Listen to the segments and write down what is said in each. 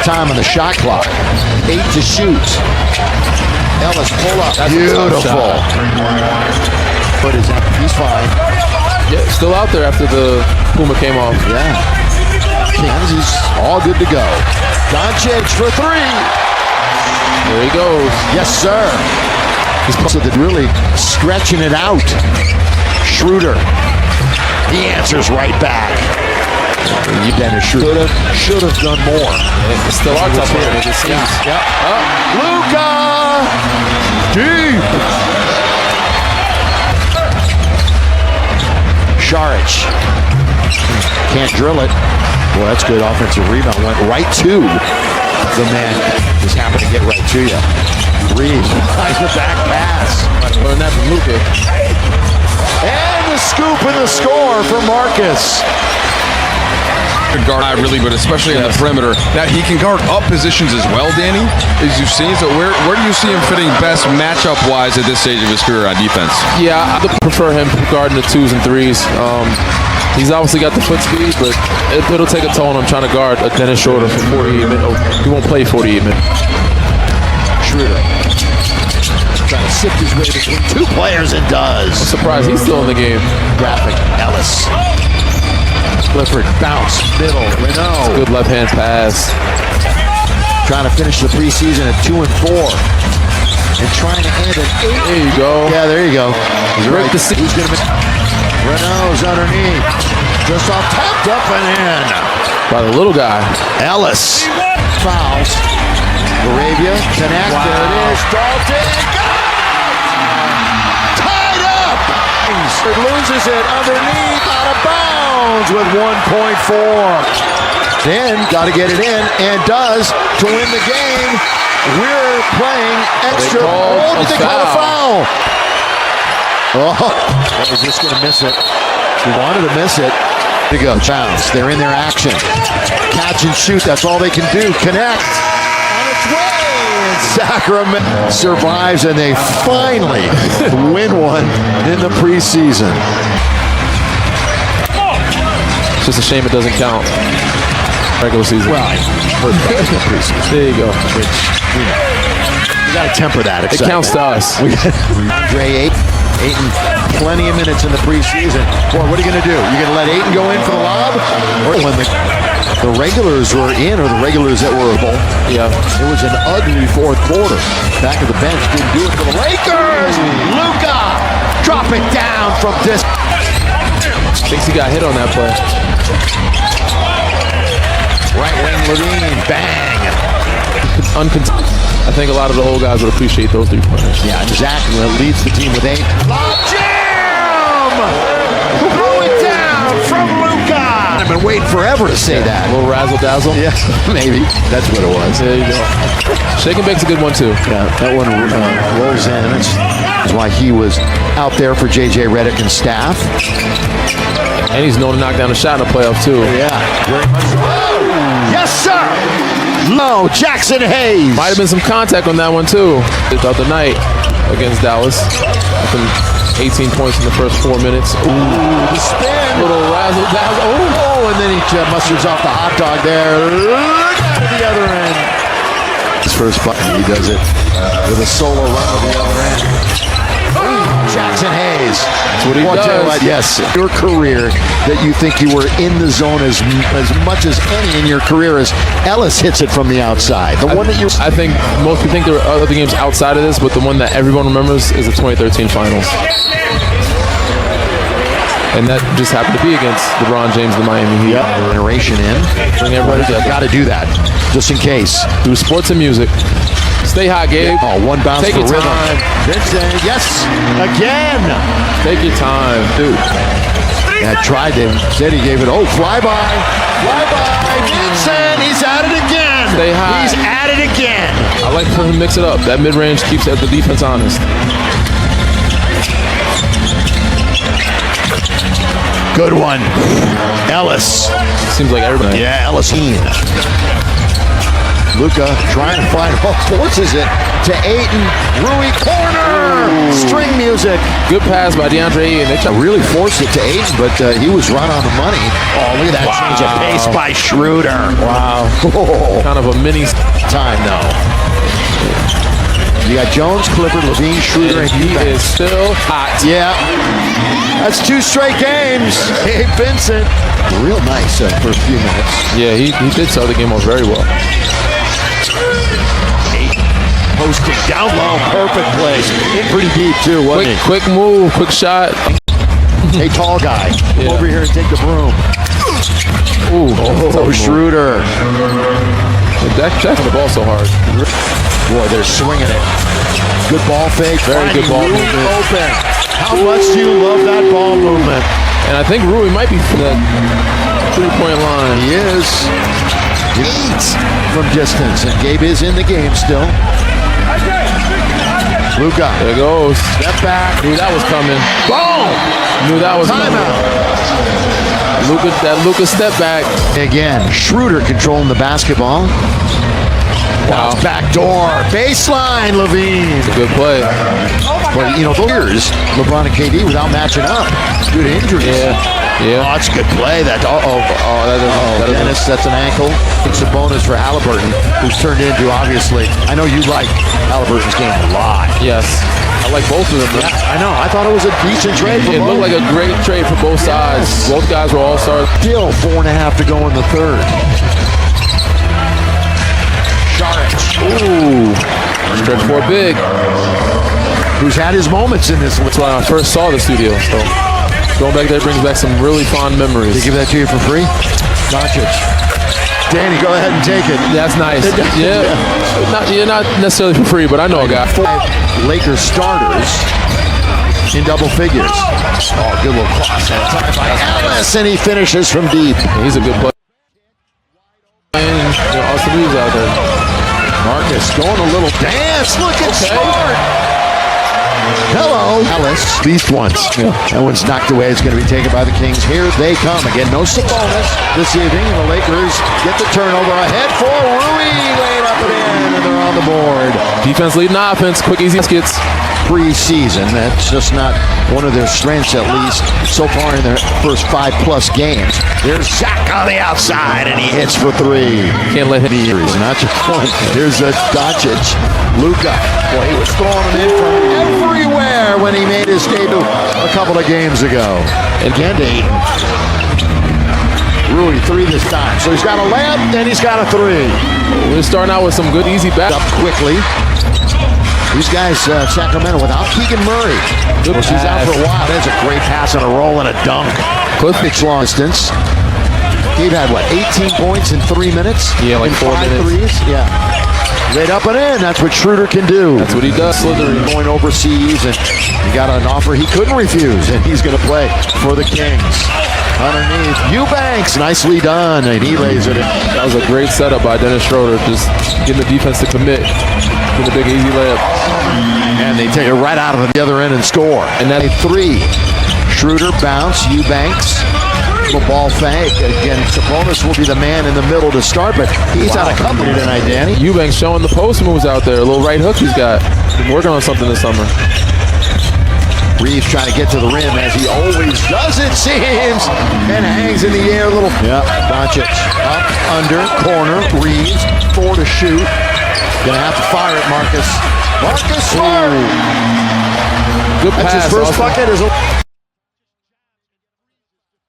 time on the shot clock. 8 to shoot. Ellis pull up. That's beautiful. But he's fine. Yeah, still out there after the Puma came off. Yeah. He's all good to go. Doncic for 3. There he goes. Yes, sir. He's really stretching it out. Schroeder. He answers right back. You Dennis Schroeder should have done more. It's still our tough one. It seems. Yeah. Luka deep. Šarić can't drill it. Well, that's good offensive rebound. Went right to the man. Just happened to get right to you. Reeves finds the back pass. Learn that from Luka. And the scoop and the score for Marcus. Guard really, but especially on the perimeter. Now he can guard up positions as well, Danny, as you've seen. So where do you see him fitting best matchup wise at this stage of his career on defense? Yeah, I prefer him guarding the 2s and 3s. He's obviously got the foot speed, but it'll take a toll on him trying to guard a Dennis Schroeder for 48 minutes. He won't play 48 minutes. Schroeder trying to sift his way between 2 players and does. I'm surprised he's still in the game. Graphic Ellis. Clifford bounce middle. Renault. Good left hand pass. Trying to finish the preseason at 2 and 4, and trying to end at 8. There you go. Yeah, there you go. He's right. To see. Who's gonna miss? Renault's underneath. Just off tapped up and in. By the little guy. Ellis fouls. Arabia connect. Wow. There it is. Dalton. Tied up. It loses it underneath, out of bounds with 1.4. Then got to get it in, and does to win the game. We're playing extra. Did they call a foul? Oh, was just going to miss it. He wanted to miss it. There you go, bounce. They're in their action. Catch and shoot, that's all they can do. Connect. On its way. And Sacramento survives, and they finally win one in the preseason. It's just a shame it doesn't count. Regular season. Well, preseason. There you go. You got to temper that. It counts to us. Andre Ayton, plenty of minutes in the preseason. Boy, what are you going to do? You going to let Ayton go in for the lob? Or when the regulars were in, or the regulars that were both? Yeah. It was an ugly fourth quarter. Back of the bench didn't do it for the Lakers. Luka, drop it down from distance. Thinks he got hit on that play. Right wing Levine, bang. I think a lot of the old guys would appreciate those 3 pointers. Yeah, Zach leads the team with 8. Lob jam! Throw it down from Luka! I've been waiting forever to say that. A little razzle dazzle. Yeah, maybe. That's what it was. There you go. Shake and bake's a good one too. Yeah, that one rolls in. That's why he was out there for JJ Redick and staff. And he's known to knock down a shot in the playoffs too. Yeah, very much so. Yes, sir! No, Jackson Hayes. Might have been some contact on that one too. The other night against Dallas. 18 points in the first 4 minutes. Ooh, the spin. Little razzle dazzle. Oh, and then he musters off the hot dog there. Look to the other end. His first button, he does it with a solo run to the other end. Jackson Hayes. That's what he does. Yes, your career that you think you were in the zone as much as any in your career as Ellis hits it from the outside. The one that you. I think most people think there are other games outside of this, but the one that everyone remembers is the 2013 finals. And that just happened to be against LeBron James and the Miami Heat. Yep. Generation in. Bring everybody together. Got to do that, just in case. Through sports and music. Stay hot, Gabe. Oh, one bounce Take for your rhythm. time. Vincent, yes, again. Take your time, dude. Yeah, tried to. Said he gave it. Oh, fly by. Vincent, he's at it again. Stay high. He's at it again. I like for him to mix it up. That mid-range keeps the defense honest. Good one. Ellis. Seems like everybody. Yeah, Ellis. Luka trying to find forces it to Ayton. Rui corner. String music. Good pass by DeAndre Ayton. They Really forced it to Ayton, but he was right on the money. Oh, look at that change of pace by Schroeder. Wow. Oh. Kind of a mini Time though. You got Jones, Clifford, Levine, Schroeder, and he Eubanks. is still hot. Yeah. That's 2 straight games. Hey, Vincent. Real nice for a few minutes. Yeah, he did start the game off very well. Posting down low, perfect place. In pretty deep too, wasn't he? Quick move, quick shot. Hey, tall guy, come Yeah. over here and take the broom. Ooh, Oh, Schroeder. That's the ball so hard. Boy, they're swinging it. Good ball fake. Very good ball Rui movement. open. How much do you love that ball movement? And I think Rui might be from that 3-point line. He is. 8 from distance, and Gabe is in the game still. Luka. There it goes. Step back. Knew that was coming. Boom! Knew that was coming. Timeout. Luka step back. Again, Schroeder controlling the basketball. Wow. Back door. Baseline, Levine. Good play. But, those years, LeBron and KD without matching up due to injuries. Yeah. Oh, that's a good play. That Dennis, that's an ankle. It's a bonus for Halliburton, who's turned into, obviously, I know you like Halliburton's game a lot. Yes. I like both of them. Yeah, I know. I thought it was a decent trade for It both. looked like a great trade for both sides. Yes. Both guys were all-stars. Still 4.5 to go in the third. Saric. Ooh. Stretch 4 big. Who's had his moments in this. That's when I first saw the studio. So going back there brings back some really fond memories. They give that to you for free? Doncic. Danny, go ahead and take it. That's nice. Yeah. Not necessarily for free, but I know a guy. 5 Lakers starters in double figures. Oh, good little cross that time by Ellis, and he finishes from deep. He's a good player. And Austin Reeves out there. Marcus going a little dance. Look at Smart. Hello, Ellis. Beast once. That one's knocked away. It's going to be taken by the Kings. Here they come again. No Sabonis this evening, and the Lakers get the turnover. Ahead for Rui. Laid up and in, and they're on the board. Defense leading offense. Quick, easy baskets. Preseason, that's just not one of their strengths, at least so far in their first 5+ games. There's Zach on the outside, and he hits for 3. Can't let him be. Not your point. Here's Doncic. Luka. Boy, he was throwing them in from everywhere when he made his debut a couple of games ago. Again to Ayton. Rui, 3 this time. So he's got a layup, and he's got a 3. We're starting out with some good, easy back. Up quickly. These guys, Sacramento, without Keegan Murray. Good He's out for a while. That's a great pass and a roll and a dunk. Clifford's long distance. Gabe had, 18 points in 3 minutes? Yeah, like in 4 5 minutes. threes? Yeah. Laid up and in. That's what Schroeder can do. That's what he does. Slithering. Going overseas, and he got an offer he couldn't refuse, and he's going to play for the Kings. Underneath, Eubanks, nicely done, and he lays it in. That was a great setup by Dennis Schroeder. Just getting the defense to commit. Get a big, easy layup. And they take it right out of the other end and score. And then a 3. Schroeder bounce, Eubanks. The ball fake. Again, Sabonis will be the man in the middle to start, but he's out of company tonight, Danny. Eubanks showing the post moves out there. A little right hook he's got. Been working on something this summer. Reeves trying to get to the rim, as he always does, it seems, and hangs in the air a little. Yep, Doncic up, under, corner, Reeves, 4 to shoot. Gonna have to fire it, Marcus. Marcus Smart. Good That's pass. his first bucket.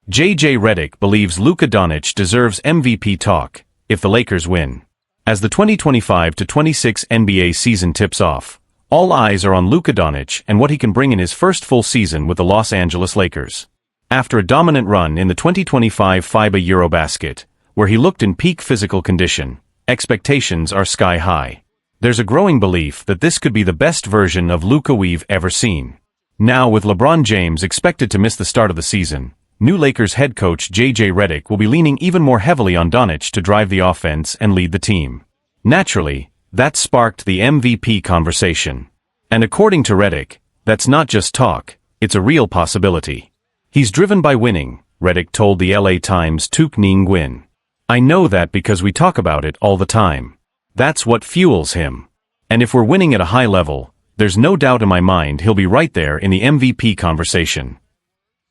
J.J. Redick believes Luka Doncic deserves MVP talk if the Lakers win. As the 2025-26 NBA season tips off, all eyes are on Luka Doncic and what he can bring in his first full season with the Los Angeles Lakers. After a dominant run in the 2025 FIBA Eurobasket, where he looked in peak physical condition, expectations are sky high. There's a growing belief that this could be the best version of Luka we've ever seen. Now, with LeBron James expected to miss the start of the season, new Lakers head coach J.J. Redick will be leaning even more heavily on Doncic to drive the offense and lead the team. Naturally, that sparked the MVP conversation. And according to Redick, that's not just talk, it's a real possibility. He's driven by winning, Redick told the LA Times' Tuk Ning Nguyen. I know that because we talk about it all the time. That's what fuels him. And if we're winning at a high level, there's no doubt in my mind he'll be right there in the MVP conversation.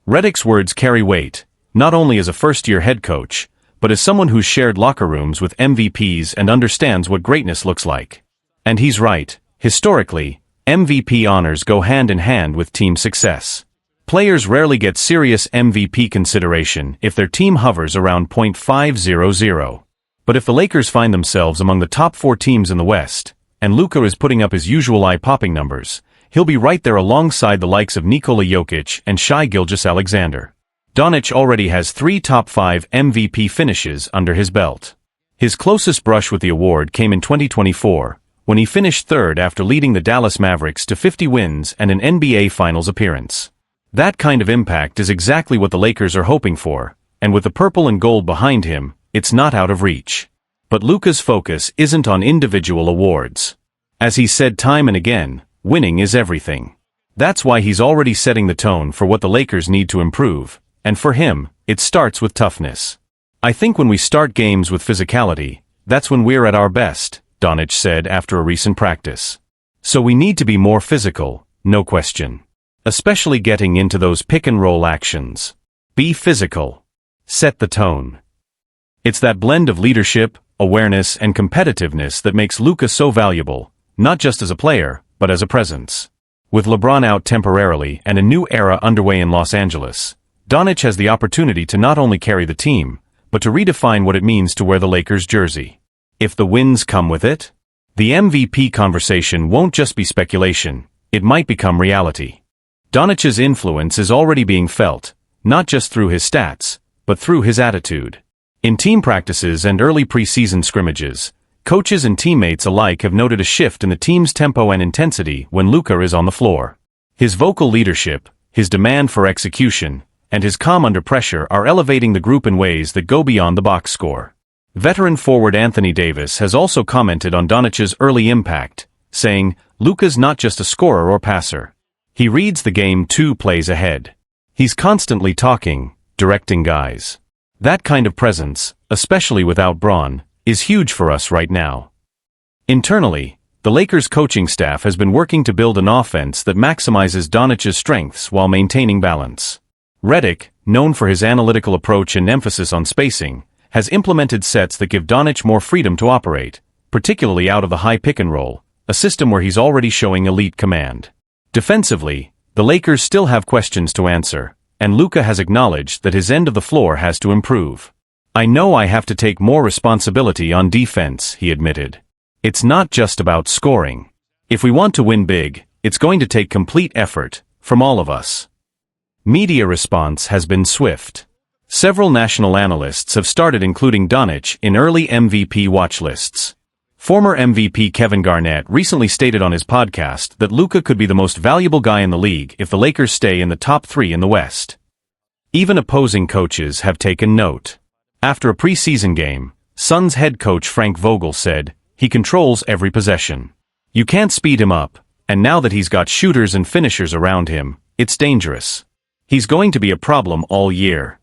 Redick's words carry weight, not only as a first-year head coach, but as someone who's shared locker rooms with MVPs and understands what greatness looks like. And he's right. Historically, MVP honors go hand in hand with team success. Players rarely get serious MVP consideration if their team hovers around .500. But if the Lakers find themselves among the top 4 teams in the West, and Luka is putting up his usual eye-popping numbers, he'll be right there alongside the likes of Nikola Jokic and Shai Gilgeous-Alexander. Doncic already has 3 top 5 MVP finishes under his belt. His closest brush with the award came in 2024, when he finished 3rd after leading the Dallas Mavericks to 50 wins and an NBA Finals appearance. That kind of impact is exactly what the Lakers are hoping for, and with the purple and gold behind him, it's not out of reach. But Luka's focus isn't on individual awards. As he's said time and again, winning is everything. That's why he's already setting the tone for what the Lakers need to improve, and for him, it starts with toughness. I think when we start games with physicality, that's when we're at our best, Doncic said after a recent practice. So we need to be more physical, no question. Especially getting into those pick-and-roll actions. Be physical. Set the tone. It's that blend of leadership, awareness, and competitiveness that makes Luka so valuable, not just as a player, but as a presence. With LeBron out temporarily and a new era underway in Los Angeles, Doncic has the opportunity to not only carry the team, but to redefine what it means to wear the Lakers jersey. If the wins come with it, the MVP conversation won't just be speculation, it might become reality. Doncic's influence is already being felt, not just through his stats, but through his attitude. In team practices and early preseason scrimmages, coaches and teammates alike have noted a shift in the team's tempo and intensity when Luka is on the floor. His vocal leadership, his demand for execution, and his calm under pressure are elevating the group in ways that go beyond the box score. Veteran forward Anthony Davis has also commented on Doncic's early impact, saying, "Luka's not just a scorer or passer. He reads the game 2 plays ahead. He's constantly talking, directing guys." That kind of presence, especially without Bron, is huge for us right now. Internally, the Lakers coaching staff has been working to build an offense that maximizes Doncic's strengths while maintaining balance. Redick, known for his analytical approach and emphasis on spacing, has implemented sets that give Doncic more freedom to operate, particularly out of the high pick-and-roll, a system where he's already showing elite command. Defensively, the Lakers still have questions to answer, and Luka has acknowledged that his end of the floor has to improve. "I know I have to take more responsibility on defense," he admitted. "It's not just about scoring. If we want to win big, it's going to take complete effort, from all of us." Media response has been swift. Several national analysts have started including Doncic in early MVP watch lists. Former MVP Kevin Garnett recently stated on his podcast that Luka could be the most valuable guy in the league if the Lakers stay in the top 3 in the West. Even opposing coaches have taken note. After a preseason game, Suns head coach Frank Vogel said, "He controls every possession. You can't speed him up, and now that he's got shooters and finishers around him, it's dangerous. He's going to be a problem all year."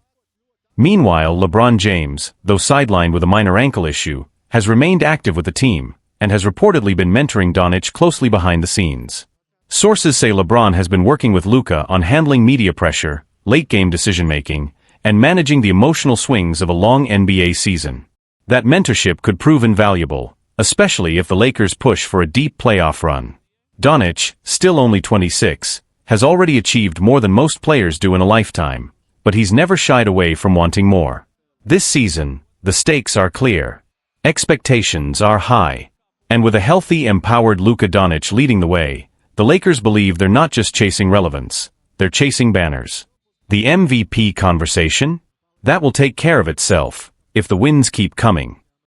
Meanwhile, LeBron James, though sidelined with a minor ankle issue, has remained active with the team, and has reportedly been mentoring Doncic closely behind the scenes. Sources say LeBron has been working with Luka on handling media pressure, late-game decision-making, and managing the emotional swings of a long NBA season. That mentorship could prove invaluable, especially if the Lakers push for a deep playoff run. Doncic, still only 26, has already achieved more than most players do in a lifetime, but he's never shied away from wanting more. This season, the stakes are clear. Expectations are high. And with a healthy, empowered Luka Doncic leading the way, the Lakers believe they're not just chasing relevance, they're chasing banners. The MVP conversation? That will take care of itself, if the wins keep coming.